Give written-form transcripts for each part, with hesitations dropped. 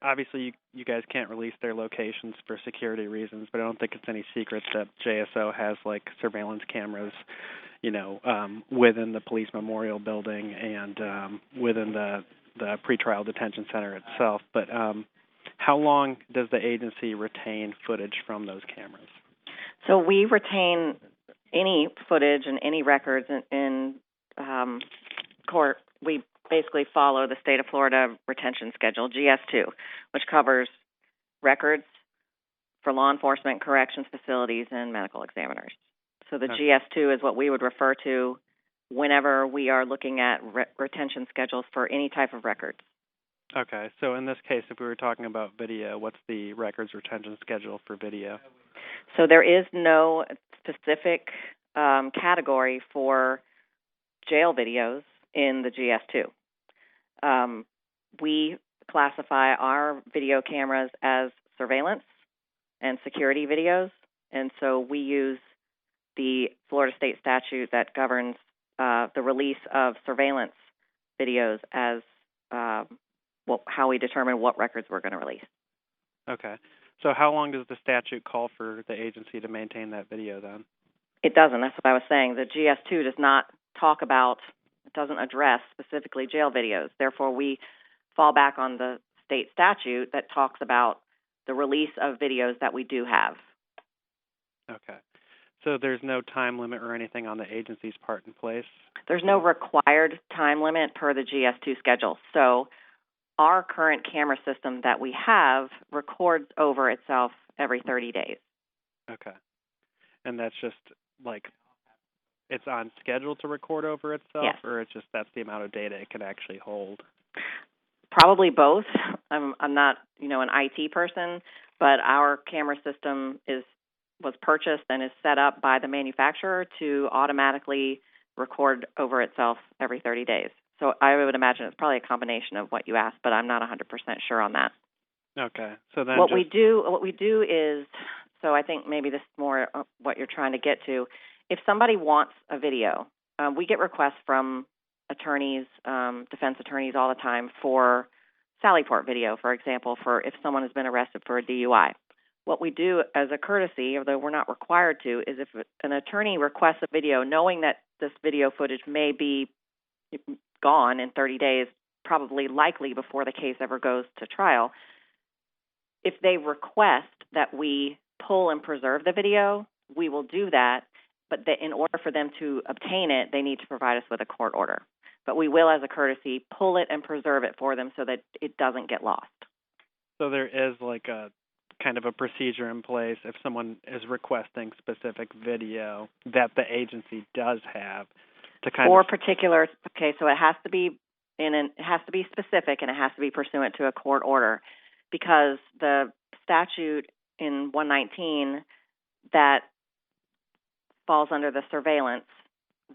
obviously you guys can't release their locations for security reasons, but I don't think it's any secret that JSO has like surveillance cameras, within the police memorial building and within the pretrial detention center itself. But how long does the agency retain footage from those cameras? So we retain any footage and any records in court. We basically follow the state of Florida retention schedule, GS2, which covers records for law enforcement, corrections facilities, and medical examiners. So the GS2 is what we would refer to whenever we are looking at retention schedules for any type of records. Okay, so in this case, if we were talking about video, what's the records retention schedule for video? So there is no specific category for jail videos in the GS2. We classify our video cameras as surveillance and security videos, and so we use the Florida state statute that governs the release of surveillance videos as how we determine what records we're going to release. Okay. So how long does the statute call for the agency to maintain that video then? It doesn't. That's what I was saying. The GS2 does not talk about, it doesn't address specifically jail videos. Therefore, we fall back on the state statute that talks about the release of videos that we do have. Okay. So there's no time limit or anything on the agency's part in place? There's no required time limit per the GS2 schedule. So our current camera system that we have records over itself every 30 days. Okay. And that's just like it's on schedule to record over itself? Yes. Or it's just that's the amount of data it can actually hold? Probably both. I'm not, an IT person, but our camera system was purchased and is set up by the manufacturer to automatically record over itself every 30 days. So I would imagine it's probably a combination of what you asked, but I'm not 100% sure on that. Okay. So then what we do is, so I think maybe this is more what you're trying to get to. If somebody wants a video, we get requests from attorneys, defense attorneys all the time for Sallyport video, for example, for if someone has been arrested for a DUI. What we do as a courtesy, although we're not required to, is if an attorney requests a video, knowing that this video footage may be gone in 30 days, probably likely before the case ever goes to trial, if they request that we pull and preserve the video, we will do that, but in order for them to obtain it, they need to provide us with a court order. But we will, as a courtesy, pull it and preserve it for them so that it doesn't get lost. So there is like a kind of a procedure in place if someone is requesting specific video that the agency does have to kind for of particular. Okay, so it has to be it has to be specific and it has to be pursuant to a court order, because the statute in 119 that falls under the surveillance,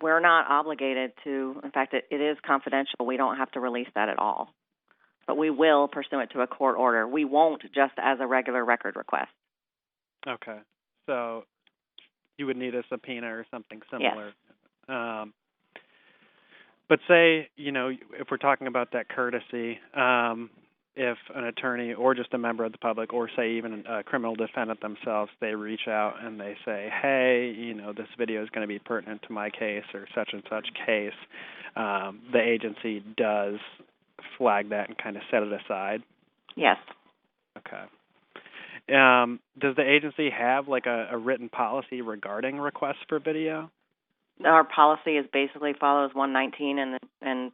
we're not obligated to. In fact, it is confidential. We don't have to release that at all. But we will pursuant to a court order. We won't just as a regular record request. Okay. So you would need a subpoena or something similar. Yes. But say, if we're talking about that courtesy, if an attorney or just a member of the public or, say, even a criminal defendant themselves, they reach out and they say, hey, this video is going to be pertinent to my case or such and such case, the agency does flag that and kind of set it aside? Yes. Okay. Does the agency have like a written policy regarding requests for video? Our policy is basically follows 119, and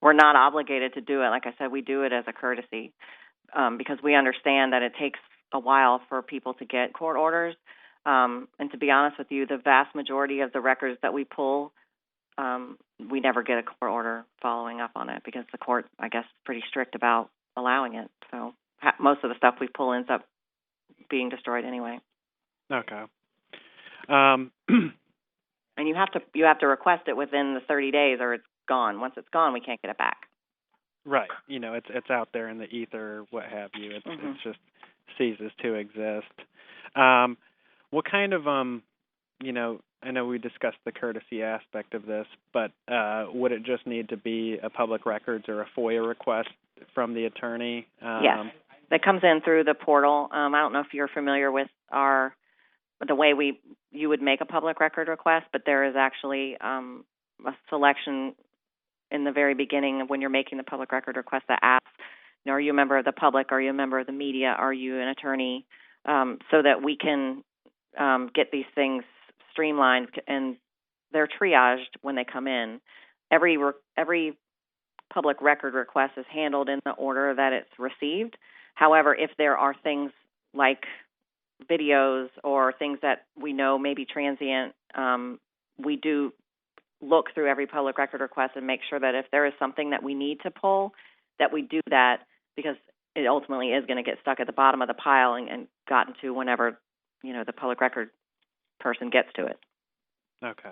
we're not obligated to do it. Like I said, we do it as a courtesy because we understand that it takes a while for people to get court orders. And to be honest with you, the vast majority of the records that we pull, we never get a court order following up on it because the court, I guess, is pretty strict about allowing it. So most of the stuff we pull ends up being destroyed anyway. Okay. And you have to request it within the 30 days or it's gone. Once it's gone, we can't get it back. Right. It's out there in the ether, what have you. It just ceases to exist. What kind of, I know we discussed the courtesy aspect of this, but would it just need to be a public records or a FOIA request from the attorney? Yes. That comes in through the portal. I don't know if you're familiar with the way you would make a public record request, but there is actually a selection in the very beginning of when you're making the public record request that asks, are you a member of the public? Are you a member of the media? Are you an attorney? So that we can get these things streamlined, and they're triaged when they come in. Every public record request is handled in the order that it's received. However, if there are things like videos or things that we know may be transient, we do look through every public record request and make sure that if there is something that we need to pull, that we do that, because it ultimately is going to get stuck at the bottom of the pile and gotten to whenever, the public record person gets to it. Okay.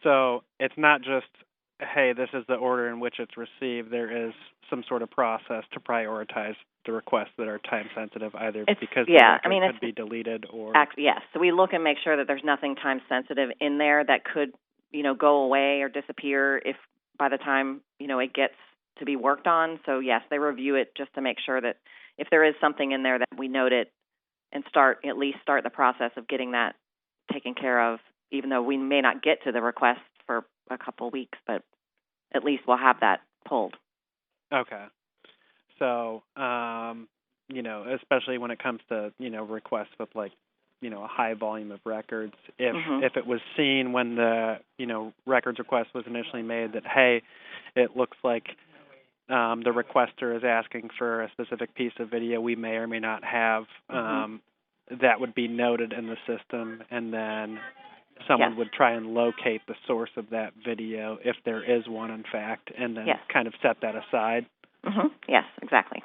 So it's not just, hey, this is the order in which it's received. There is some sort of process to prioritize the requests that are time sensitive, either because the record could be deleted or... Yes. So we look and make sure that there's nothing time sensitive in there that could, go away or disappear if by the time, it gets to be worked on. So yes, they review it just to make sure that if there is something in there that we note it and at least start the process of getting that taken care of, even though we may not get to the request for a couple of weeks, but at least we'll have that pulled. Okay. So, especially when it comes to, requests with a high volume of records, if it was seen when the, records request was initially made that, hey, it looks like the requester is asking for a specific piece of video we may or may not have, that would be noted in the system, and then someone would try and locate the source of that video, if there is one, in fact, and then kind of set that aside. Yes, exactly.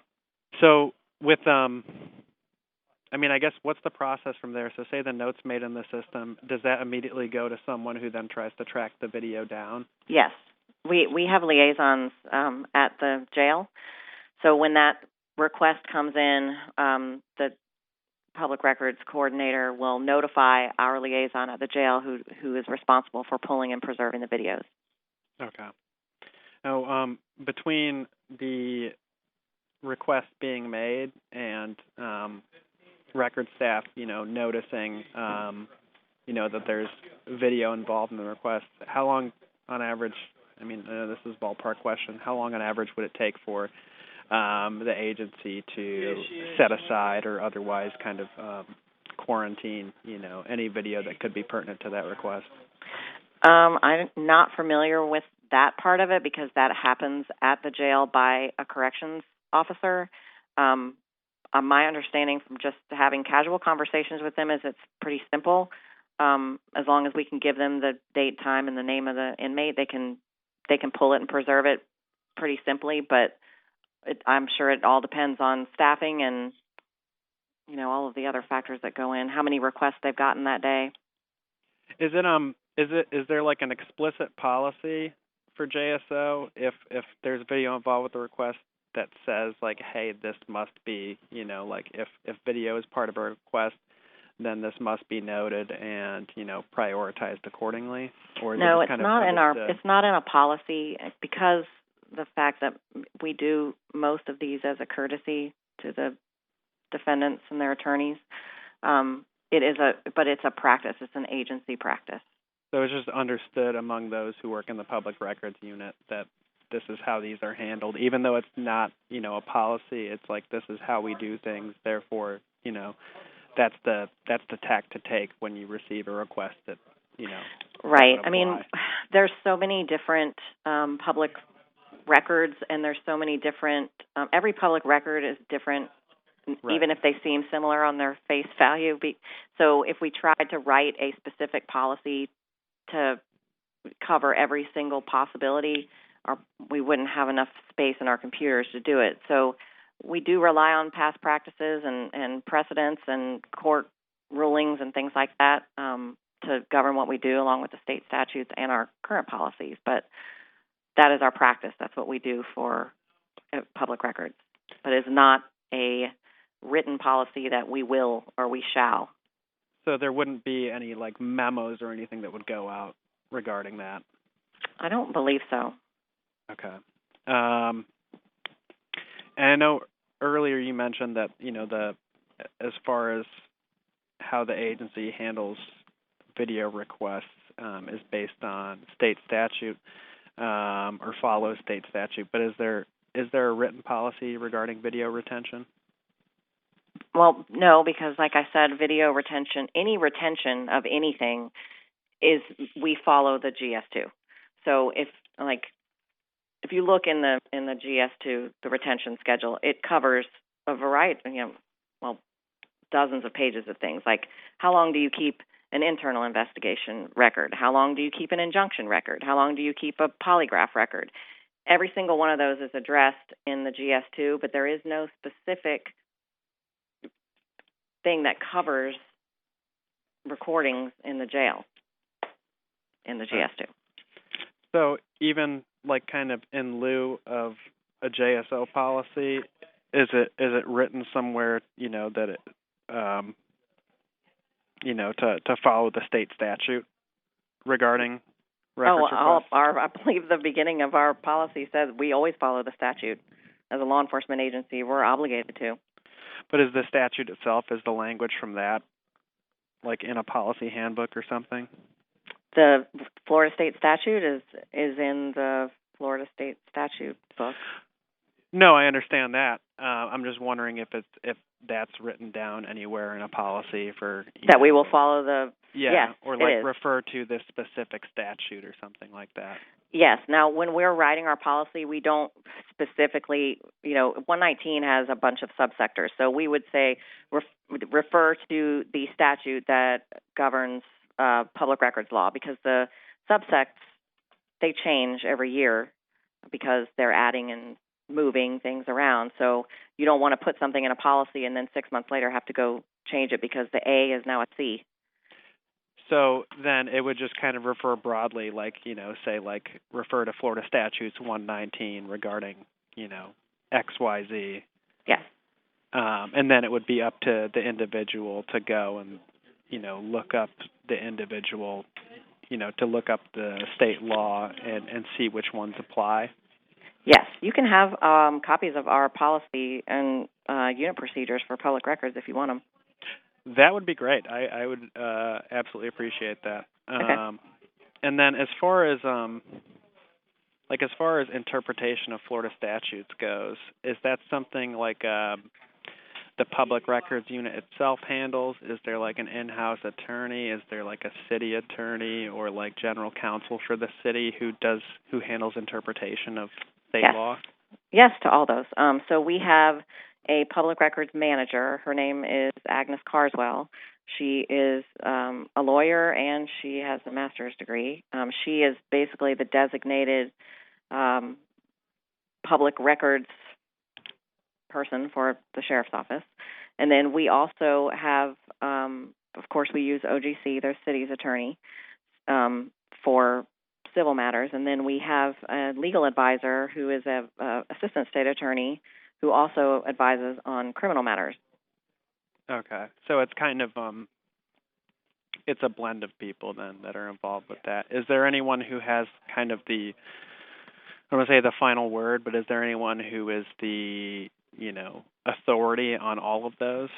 So with, I guess, what's the process from there? So say the note's made in the system, does that immediately go to someone who then tries to track the video down? Yes. We have liaisons at the jail. So when that request comes in, the public records coordinator will notify our liaison at the jail who is responsible for pulling and preserving the videos. Okay. Now, between the request being made and record staff, noticing, that there's video involved in the request, how long on average, I know this is a ballpark question, how long on average would it take for the agency to set aside or otherwise kind of quarantine, any video that could be pertinent to that request? I'm not familiar with that part of it because that happens at the jail by a corrections officer. My understanding from just having casual conversations with them is it's pretty simple. As long as we can give them the date, time, and the name of the inmate, they can pull it and preserve it pretty simply, but I'm sure it all depends on staffing and, all of the other factors that go in, how many requests they've gotten that day. Is there like an explicit policy for JSO if there's video involved with the request that says like, hey, this must be, if video is part of a request, then this must be noted and, prioritized accordingly? Or no, it's not in a policy because the fact that we do most of these as a courtesy to the defendants and their attorneys. But it's a practice. It's an agency practice. So it's just understood among those who work in the public records unit that this is how these are handled, even though it's not, a policy. It's like this is how we do things. Therefore, that's the tack to take when you receive a request that, Right. There's so many different public records, and there's so many different. Every public record is different. Right. Even if they seem similar on their face value. So if we tried to write a specific policy to cover every single possibility, we wouldn't have enough space in our computers to do it. So we do rely on past practices and precedents and court rulings and things like that to govern what we do, along with the state statutes and our current policies. But that is our practice. That's what we do for public records. But it's not a written policy that we will or we shall. So there wouldn't be any memos or anything that would go out regarding that? I don't believe so. Okay. And I know earlier you mentioned that, as far as how the agency handles video requests is based on state statute or follows state statute. But is there a written policy regarding video retention? Well, no, because like I said, video retention, any retention of anything we follow the GS2. So if you look in the GS2, the retention schedule, it covers a variety, dozens of pages of things, like how long do you keep an internal investigation record? How long do you keep an injunction record? How long do you keep a polygraph record? Every single one of those is addressed in the GS2, but there is no specific thing that covers recordings in the jail in the GS2. So even like kind of in lieu of a JSO policy, is it written somewhere, that it to follow the state statute regarding records requests? I believe the beginning of our policy says we always follow the statute. As a law enforcement agency, we're obligated to. But is the statute itself, is the language from that, like in a policy handbook or something? The Florida State statute is in the Florida State statute book. No, I understand that. I'm just wondering if that's written down anywhere in a policy for that we will follow the yes, or like it is. Refer to this specific statute or something like that. Yes. Now, when we're writing our policy, we don't specifically, 119 has a bunch of subsectors. So we would say refer to the statute that governs public records law, because the subsects, they change every year because they're adding and moving things around. So you don't want to put something in a policy and then 6 months later have to go change it because the A is now a C. So then it would just kind of refer broadly, like, say like refer to Florida Statutes 119 regarding, XYZ. Yes. And then it would be up to the individual to go and, look up the individual, to look up the state law and see which ones apply. Yes. You can have copies of our policy and unit procedures for public records if you want them. That would be great. I would absolutely appreciate that. Okay. And then as far as interpretation of Florida statutes goes, is that something like the public records unit itself handles? Is there like an in-house attorney? Is there like a city attorney or like general counsel for the city who handles interpretation of state law? Yes, to all those. So we have a public records manager. Her name is Agnes Carswell. She is a lawyer and she has a master's degree. She is basically the designated public records person for the sheriff's office. And then we also have, of course, we use OGC, their city's attorney, for civil matters. And then we have a legal advisor who is a assistant state attorney who also advises on criminal matters. Okay. So it's kind of it's a blend of people then that are involved with that. Is there anyone who has kind of I don't want to say the final word, but is there anyone who is the, authority on all of those?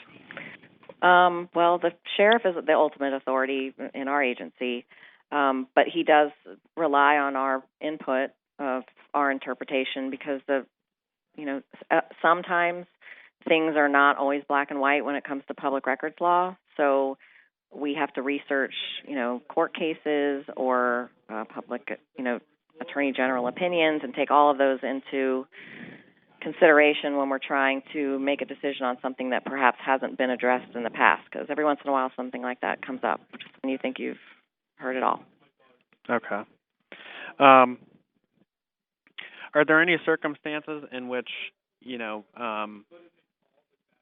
Well, the sheriff is the ultimate authority in our agency, but he does rely on our input of our interpretation because sometimes things are not always black and white when it comes to public records law. So we have to research, court cases or public, attorney general opinions and take all of those into consideration when we're trying to make a decision on something that perhaps hasn't been addressed in the past. Because every once in a while something like that comes up, just when you think you've heard it all. Okay. Are there any circumstances in which,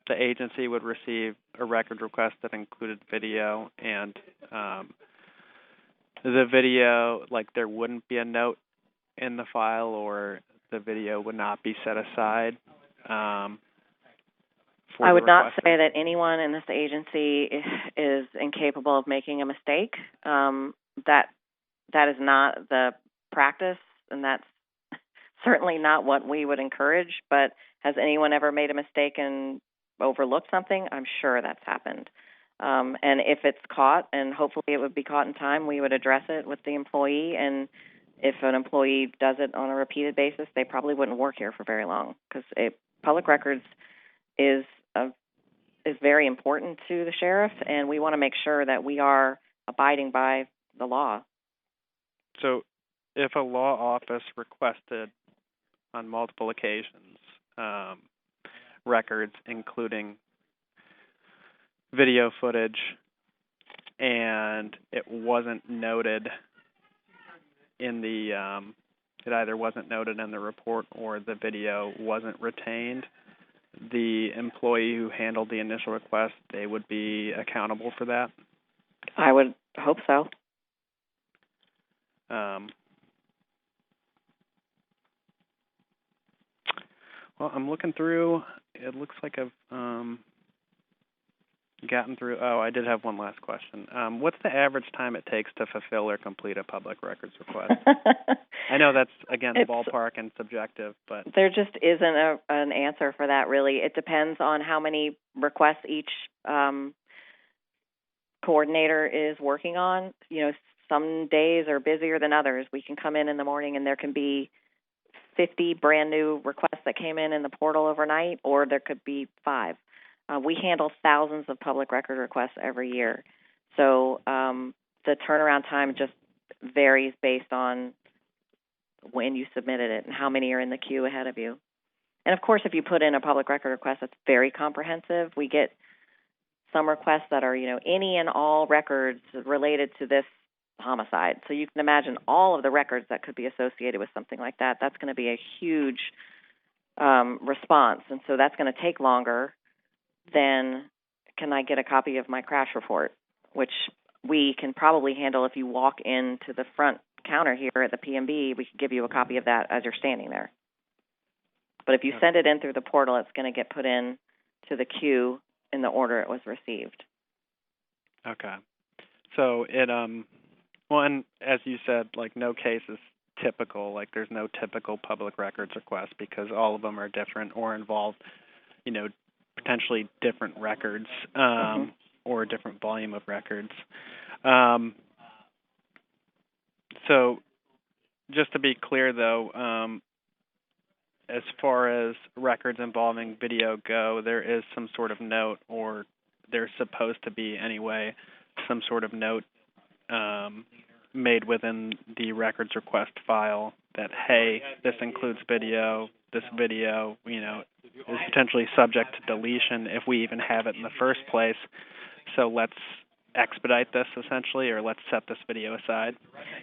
the agency would receive a record request that included video and the video, like there wouldn't be a note in the file or the video would not be set aside? I would not say that anyone in this agency is incapable of making a mistake. That is not the practice, and that's certainly not what we would encourage, but has anyone ever made a mistake and overlooked something? I'm sure that's happened. And if it's caught, and hopefully it would be caught in time, we would address it with the employee. And if an employee does it on a repeated basis, they probably wouldn't work here for very long, because public records is very important to the sheriff, and we want to make sure that we are abiding by the law. So if a law office requested on multiple occasions records including video footage, and it wasn't noted in the it either wasn't noted in the report or the video wasn't retained, the employee who handled the initial request, they would be accountable for that? I would hope so. Well, I'm looking through. It looks like I've gotten through. Oh, I did have one last question. What's the average time it takes to fulfill or complete a public records request? I know that's, again, ballpark and subjective, but there just isn't an answer for that, really. It depends on how many requests each coordinator is working on. Some days are busier than others. We can come in the morning and there can be 50 brand new requests that came in the portal overnight, or there could be 5. We handle thousands of public record requests every year. So the turnaround time just varies based on when you submitted it and how many are in the queue ahead of you. And, of course, if you put in a public record request that's very comprehensive, we get some requests that are, any and all records related to this homicide. So you can imagine all of the records that could be associated with something like that. That's going to be a huge response, and so that's going to take longer than, can I get a copy of my crash report, which we can probably handle. If you walk into the front counter here at the P&B, we can give you a copy of that as you're standing there. But if you send it in through the portal, it's going to get put in to the queue in the order it was received. Okay. So it well, and as you said, like, no case is typical. Like, there's no typical public records request because all of them are different or involve, potentially different records or a different volume of records. So just to be clear, though, as far as records involving video go, there is some sort of note, or there's supposed to be anyway, some sort of note made within the records request file that, hey, this includes video, this video, is potentially subject to deletion if we even have it in the first place. So let's expedite this, essentially, or let's set this video aside.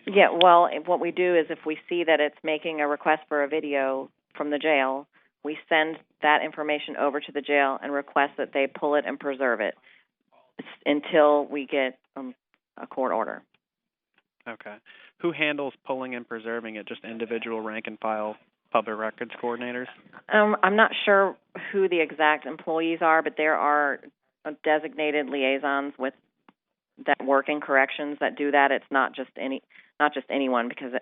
Yeah, well, what we do is if we see that it's making a request for a video from the jail, we send that information over to the jail and request that they pull it and preserve it until we get a court order. Okay. Who handles pulling and preserving it? Just individual rank and file public records coordinators? I'm not sure who the exact employees are, but there are designated liaisons with that work in corrections that do that. It's not just anyone, because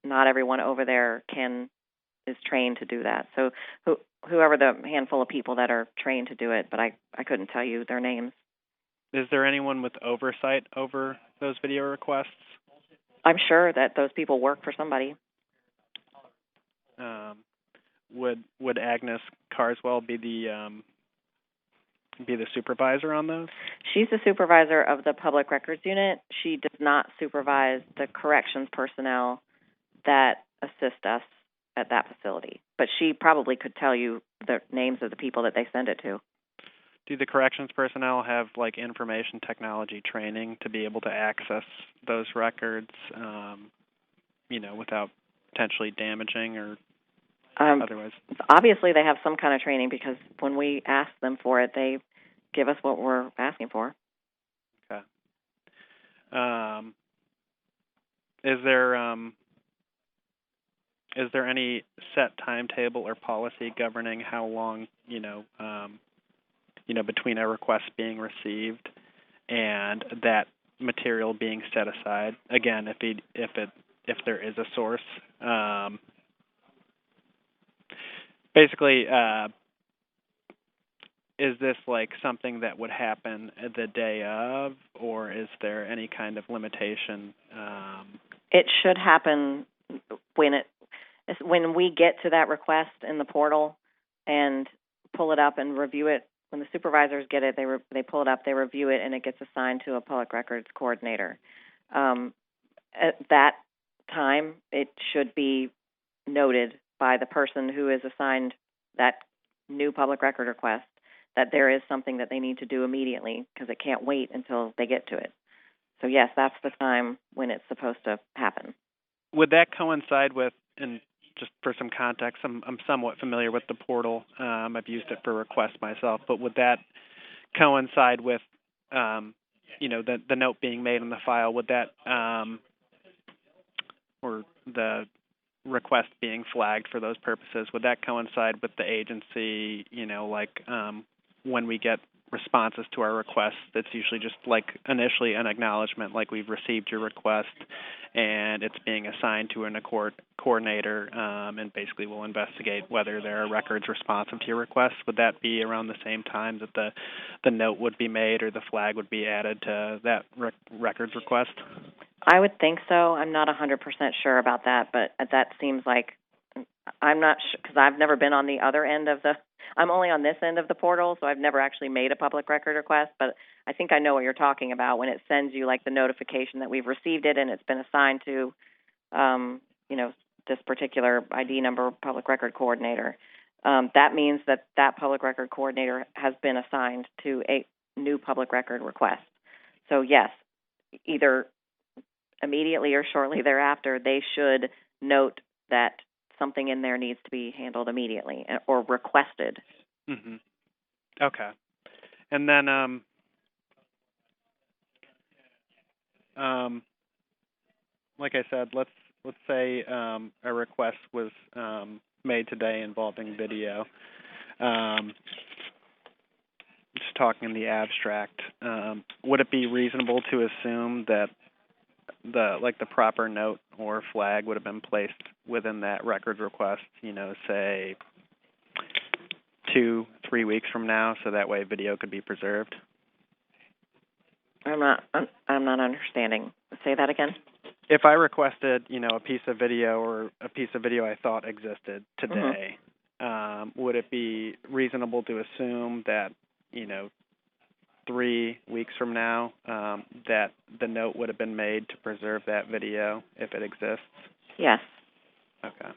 not everyone over there is trained to do that. So whoever the handful of people that are trained to do it, but I couldn't tell you their names. Is there anyone with oversight over those video requests? I'm sure that those people work for somebody. Would Agnes Carswell be the supervisor on those? She's the supervisor of the public records unit. She does not supervise the corrections personnel that assist us at that facility. But she probably could tell you the names of the people that they send it to. Do the corrections personnel have, like, information technology training to be able to access those records, without potentially damaging or otherwise? Obviously, they have some kind of training, because when we ask them for it, they give us what we're asking for. Okay. Is there any set timetable or policy governing how long, between a request being received and that material being set aside? Again, if there is a source. Basically, is this like something that would happen the day of, or is there any kind of limitation? It should happen when we get to that request in the portal and pull it up and review it. When the supervisors get it, they pull it up, they review it, and it gets assigned to a public records coordinator. At that time, it should be noted by the person who is assigned that new public record request that there is something that they need to do immediately, because it can't wait until they get to it. So yes, that's the time when it's supposed to happen. Would that coincide with, and just for some context, I'm somewhat familiar with the portal. I've used it for requests myself, but would that coincide with, the note being made in the file? Would that, or the request being flagged for those purposes, would that coincide with the agency, when we get responses to our requests, it's usually just like initially an acknowledgement, like we've received your request and it's being assigned to an coordinator, and basically we'll investigate whether there are records responsive to your request. Would that be around the same time that the note would be made or the flag would be added to that records request? I would think so. I'm not 100% sure about that, but that seems like, I'm not sure, because I've never been on the other end of I'm only on this end of the portal, so I've never actually made a public record request, but I think I know what you're talking about when it sends you like the notification that we've received it and it's been assigned to, this particular ID number public record coordinator. That means that public record coordinator has been assigned to a new public record request. So yes, either immediately or shortly thereafter, they should note that something in there needs to be handled immediately or requested. Mm-hmm. Okay. And then, like I said, let's say a request was made today involving video. Just talking in the abstract, would it be reasonable to assume that the proper note or flag would have been placed within that record request, say 2-3 weeks from now, so that way video could be preserved? I'm not understanding. Say that again. If I requested, a piece of video or a piece of video I thought existed today, would it be reasonable to assume that, 3 weeks from now, that the note would have been made to preserve that video if it exists? Yes. Okay.